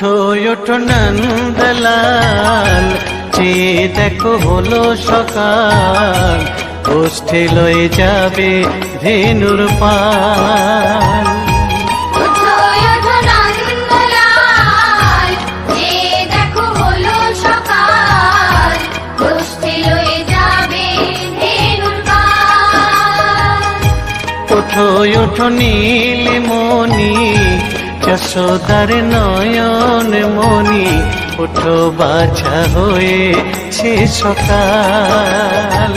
উঠো উঠো নন্দলাল, চেয়ে দেখো হলো সকাল, গোষ্ঠী লয়ে যাবে ধেনুর পাল। উঠো উঠো নন্দলাল, চেয়ে দেখো হলো সকাল, গোষ্ঠী লয়ে যাবে ধেনুর পাল। উঠো উঠো নীলমণি, যশোদার নয়ন মণি, উঠো বাছা হয়েছে সকাল।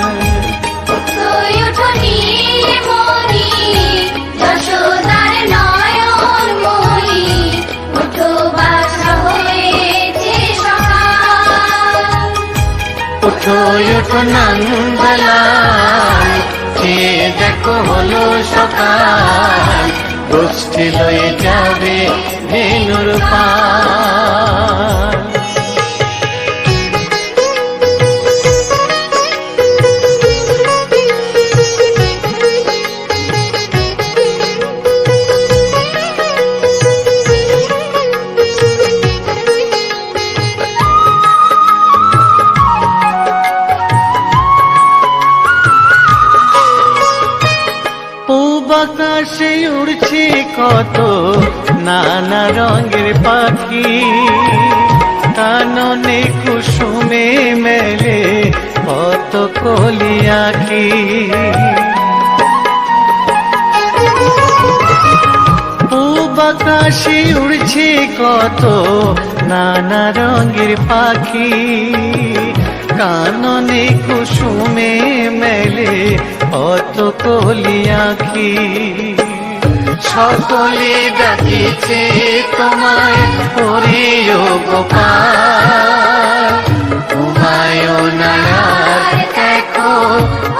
উঠো উঠো নীলমণি, যশোদার নয়ন মণি, উঠো বাছা হয়েছে সকাল। উঠো উঠো নন্দলাল, চেয়ে দেখো হলো সকাল, গোষ্ঠী লয়ে যাবে ধেনুর পাল। আকাশে উড়ছে কত নানা রঙের পাখি, কাননে কুসুমে মেলে কত কলি আঁখি। পূব আকাশে উড়ছে কত নানা রঙের পাখি, কাননে কুসুমে মেলে কত কলি আঁখি। সকলে ডাকিছে তোমায় হরিও গোপাল, ঘুমায়ও না আর দেখো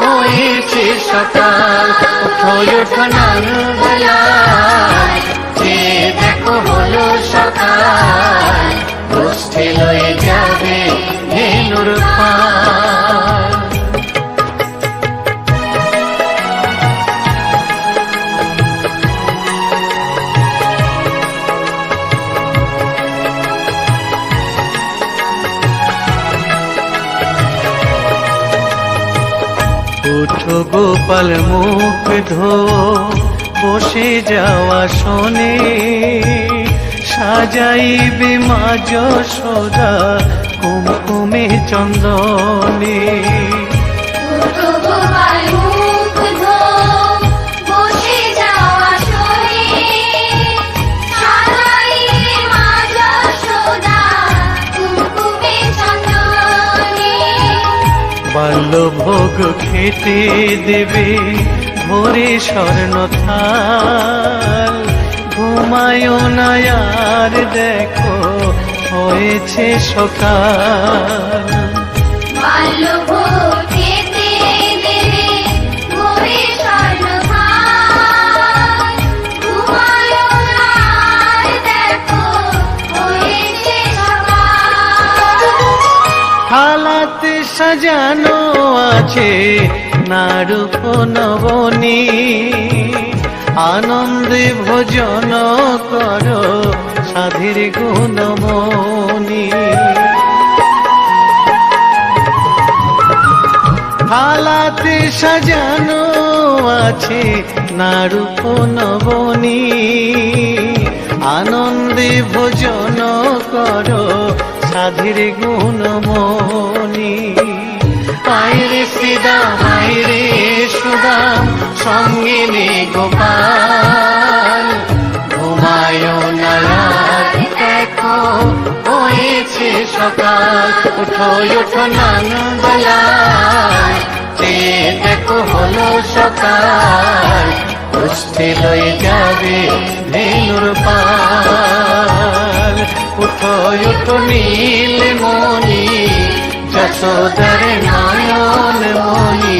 হয়েছে সকাল। উঠো উঠো নন্দলাল, চেয়ে দেখো হলো সকাল, গোষ্ঠী লয়ে যাবে ধেনুর পাল। উঠো গোপাল মুখ ধো, বসে যাওয়া শোনে, সাজাইবে মা যশোদা কুমকুমে চন্দনে। উঠো গোপাল মুখ ধো, বসে যাওয়া শোনে, সাজাইবে মা যশোদা কুমকুমে চন্দনে। বাল্যভোগ খেতে দেবে ভোরে স্বর্ণ থাল, ঘুমায়ও না আর দেখো হয়েছে সকাল। বাল্যভোগ খেতে দেবে ভোরে স্বর্ণভাল, ঘুমায়ও না আর দেখো হয়েছে সকাল। থালাতে সাজানো আছে নারূপ নবনী, আনন্দে ভোজন করো সাধীর গুণমণি। থালাতে সাজানো আছে নারূপ নবনী, আনন্দে ভোজন করো সাধীর গুণমণি। আইরে শ্রীদাম আইরে সুদাম, সঙ্গে নে গোপাল, ঘুমায়ও না আর দেখো হয়েছে সকাল। উঠো উঠো নন্দলাল, চেয়ে দেখো হলো সকাল, গোষ্ঠী লয়ে যাবে ধেনুর পাল। উঠো উঠো নীলমণি, যশোদার নয়ন মণি,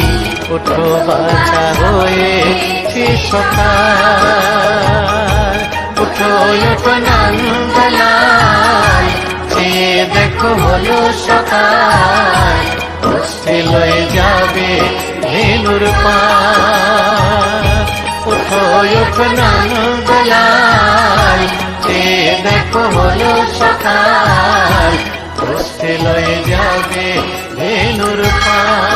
উঠো বাছা হয়েছে সকাল। উঠো উঠো নন্দলাল, চেয়ে দেখো হলো সকাল, গোষ্ঠী লয়ে যাবে ধেনুর পাল। উঠো উঠো নন্দলাল, চেয়ে দেখো হলো সকাল, কষ্টে লয়ে যাবে ধেনুর পাল।